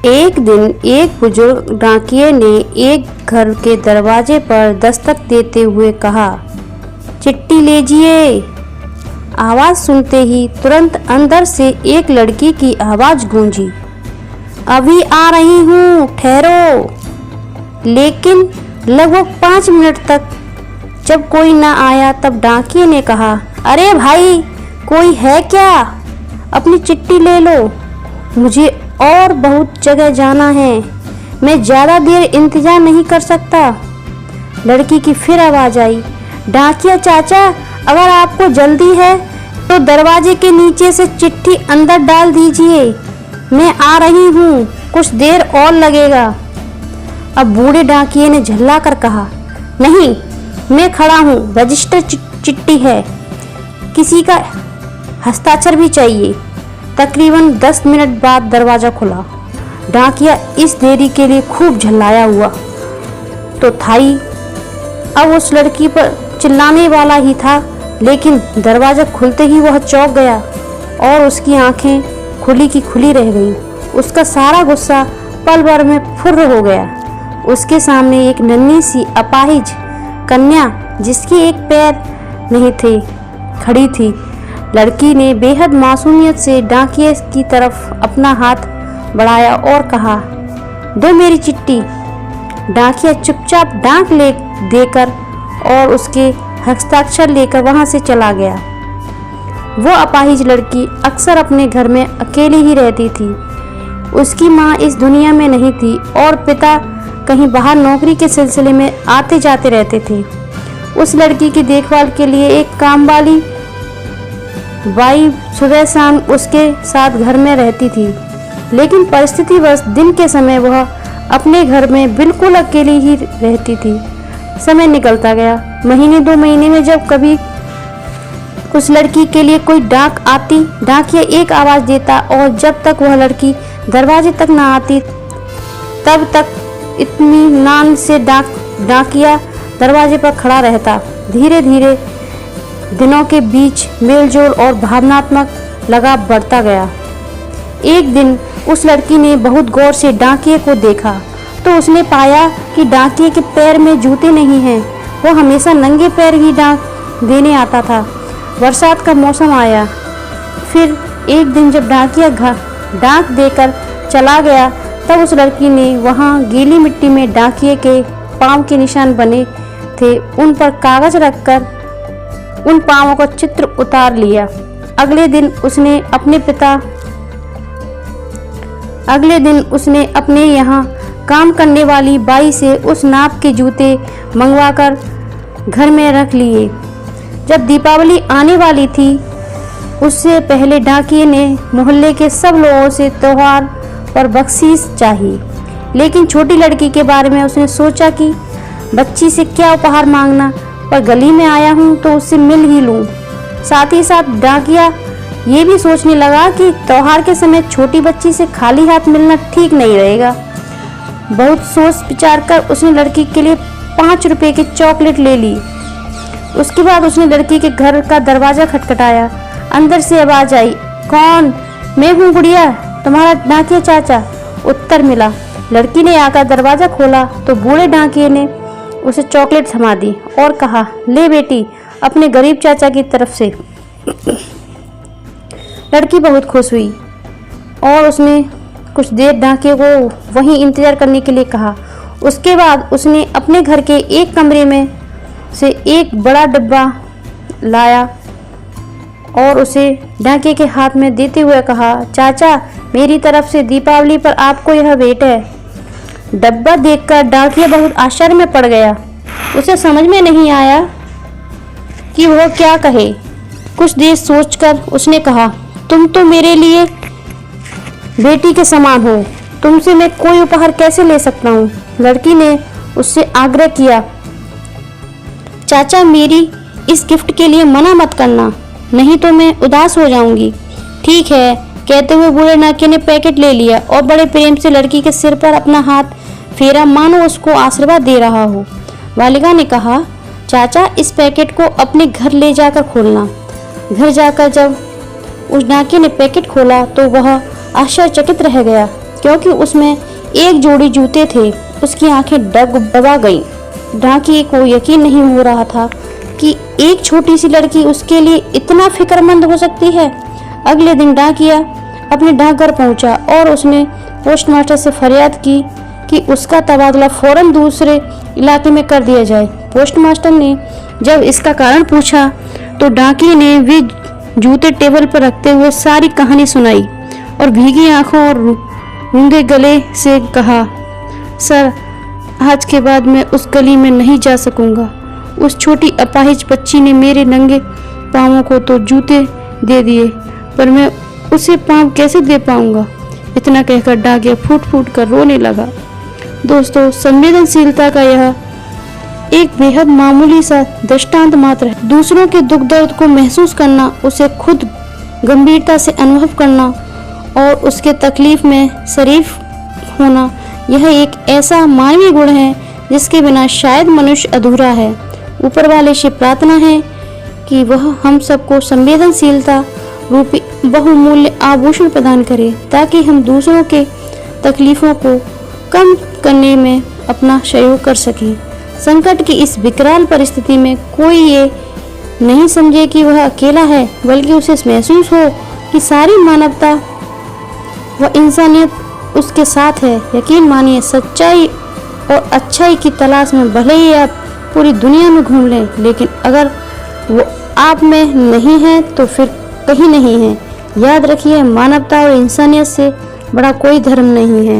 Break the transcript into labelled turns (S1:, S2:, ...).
S1: एक दिन एक बुजुर्ग डाकिये ने एक घर के दरवाजे पर दस्तक देते हुए कहा, चिट्ठी लीजिए। आवाज सुनते ही तुरंत अंदर से एक लड़की की आवाज गूंजी, अभी आ रही हूँ, ठहरो। लेकिन लगभग 5 मिनट तक जब कोई न आया तब डाकिये ने कहा, अरे भाई, कोई है क्या? अपनी चिट्ठी ले लो, मुझे और बहुत जगह जाना है, मैं ज़्यादा देर इंतजार नहीं कर सकता। लड़की की फिर आवाज़ आई, डाकिया चाचा, अगर आपको जल्दी है तो दरवाजे के नीचे से चिट्ठी अंदर डाल दीजिए, मैं आ रही हूँ, कुछ देर और लगेगा। अब बूढ़े डाकिये ने झल्ला कर कहा, नहीं, मैं खड़ा हूँ, रजिस्टर चिट्ठी है, किसी का हस्ताक्षर भी चाहिए। तकरीबन 10 मिनट बाद दरवाज़ा खुला। डाकिया इस देरी के लिए खूब झल्लाया हुआ तो था ही, अब उस लड़की पर चिल्लाने वाला ही था, लेकिन दरवाज़ा खुलते ही वह चौंक गया और उसकी आंखें खुली की खुली रह गईं। उसका सारा गुस्सा पल भर में फुर्र हो गया। उसके सामने एक नन्ही सी अपाहिज कन्या, जिसके एक पैर नहीं थे, खड़ी थी। लड़की ने बेहद मासूमियत से डाकिये की तरफ अपना हाथ बढ़ाया और कहा, दो मेरी चिट्ठी। डाकिया चुपचाप डाक ले देकर और उसके हस्ताक्षर लेकर वहां से चला गया। वो अपाहिज लड़की अक्सर अपने घर में अकेली ही रहती थी। उसकी माँ इस दुनिया में नहीं थी और पिता कहीं बाहर नौकरी के सिलसिले में आते जाते रहते थे। उस लड़की की देखभाल के लिए एक कामवाली बाई सुबह शाम उसके साथ घर में रहती थी, लेकिन परिस्थितिवश दिन के समय वह अपने घर में बिल्कुल अकेली ही रहती थी। समय निकलता गया। महीने 2 महीने में जब कभी उस लड़की के लिए कोई डाक आती, डाकिया एक आवाज़ देता और जब तक वह लड़की दरवाजे तक ना आती तब तक इत्मीनान से डाकिया दरवाजे पर खड़ा रहता। धीरे धीरे दिनों के बीच मेलजोल और भावनात्मक लगाव बढ़ता गया। एक दिन उस लड़की ने बहुत गौर से डाकिये को देखा तो उसने पाया कि डाकिये के पैर में जूते नहीं हैं। वो हमेशा नंगे पैर ही डाक देने आता था। बरसात का मौसम आया। फिर एक दिन जब डाकिया डाक देकर चला गया तब उस लड़की ने वहाँ गीली मिट्टी में डाकिये के पाँव के निशान बने थे, उन पर कागज रखकर उन पाँवों का चित्र उतार लिया। अगले दिन उसने अपने यहाँ काम करने वाली बाई से उस नाप के जूते मंगवाकर घर में रख लिए। जब दीपावली आने वाली थी उससे पहले डाकिये ने मोहल्ले के सब लोगों से त्योहार पर बख्शीश चाहिए, लेकिन छोटी लड़की के बारे में उसने सोचा कि बच्ची से क्या उपहार मांगना, पर गली में आया हूँ तो उससे मिल ही लूँ। साथ ही साथ डाकिया ये भी सोचने लगा कि त्योहार के समय छोटी बच्ची से खाली हाथ मिलना ठीक नहीं रहेगा। बहुत सोच विचार कर उसने लड़की के लिए 5 रुपए की चॉकलेट ले ली। उसके बाद उसने लड़की के घर का दरवाज़ा खटखटाया। अंदर से आवाज़ आई, कौन? मैं हूँ गुड़िया, तुम्हारा डाकिया चाचा। उत्तर मिला। लड़की ने आकर दरवाज़ा खोला तो बूढ़े डाकिये ने उसे चॉकलेट थमा दी और कहा, ले बेटी, अपने गरीब चाचा की तरफ से। लड़की बहुत खुश हुई और उसने कुछ देर डाकिये को वहीं इंतजार करने के लिए कहा। उसके बाद उसने अपने घर के एक कमरे में से एक बड़ा डब्बा लाया और उसे डाकिये के हाथ में देते हुए कहा, चाचा, मेरी तरफ से दीपावली पर आपको यह भेंट है। डब्बा देखकर डाकिया बहुत आश्चर्य में पड़ गया। उसे समझ में नहीं आया कि वह क्या कहे। कुछ देर सोचकर उसने कहा, तुम तो मेरे लिए बेटी के समान हो, तुमसे मैं कोई उपहार कैसे ले सकता हूँ। लड़की ने उससे आग्रह किया, चाचा, मेरी इस गिफ्ट के लिए मना मत करना, नहीं तो मैं उदास हो जाऊंगी। ठीक है, कहते हुए बूढ़े डाकिये ने पैकेट ले लिया और बड़े प्रेम से लड़की के सिर पर अपना हाथ फेरा, मानो उसको आशीर्वाद दे रहा हो। बालिका ने कहा, चाचा, इस पैकेट को अपने घर ले जाकर खोलना। घर जाकर जब उस डाकिये ने पैकेट खोला तो वह आश्चर्यचकित रह गया। क्योंकि उसमें एक जोड़ी जूते थे। उसकी आंखें डगमगा गईं। डाकिये को यकीन नहीं हो रहा था कि एक छोटी सी लड़की उसके लिए इतना फिक्रमंद हो सकती है। अगले दिन डाकिया अपने डाकघर पहुंचा और उसने पोस्टमास्टर से फरियाद की कि उसका तबादला फौरन दूसरे इलाके में कर दिया जाए। पोस्टमास्टर ने जब इसका कारण पूछा तो डाकिये ने वे जूते टेबल पर रखते हुए सारी कहानी सुनाई और भीगी आंखों और रूंधे गले से कहा, सर, आज के बाद मैं उस गली में नहीं जा सकूंगा। उस छोटी अपाहिज बच्ची ने मेरे नंगे पांवों को तो जूते दे दिए, पर मैं उसे पांव कैसे दे पाऊंगा। इतना कहकर डाकिया फूट फूट कर रोने लगा। दोस्तों, संवेदनशीलता का यह एक बेहद मामूली सा दृष्टांत मात्र है। दूसरों के दुख दर्द को महसूस करना, उसे खुद गंभीरता से अनुभव करना और उसके तकलीफ में शरीक होना, यह एक ऐसा मानवीय गुण है जिसके बिना शायद मनुष्य अधूरा है। ऊपर वाले से प्रार्थना है कि वह हम सबको संवेदनशीलता रूपी बहुमूल्य आभूषण प्रदान करे, ताकि हम दूसरों के तकलीफों को कम करने में अपना सहयोग कर सकें। संकट की इस विकराल परिस्थिति में कोई ये नहीं समझे कि वह अकेला है, बल्कि उसे महसूस हो कि सारी मानवता व इंसानियत उसके साथ है। यकीन मानिए, सच्चाई और अच्छाई की तलाश में भले ही आप पूरी दुनिया में घूम लें, लेकिन अगर वो आप में नहीं है तो फिर कहीं नहीं है। याद रखिए, मानवता और इंसानियत से बड़ा कोई धर्म नहीं है।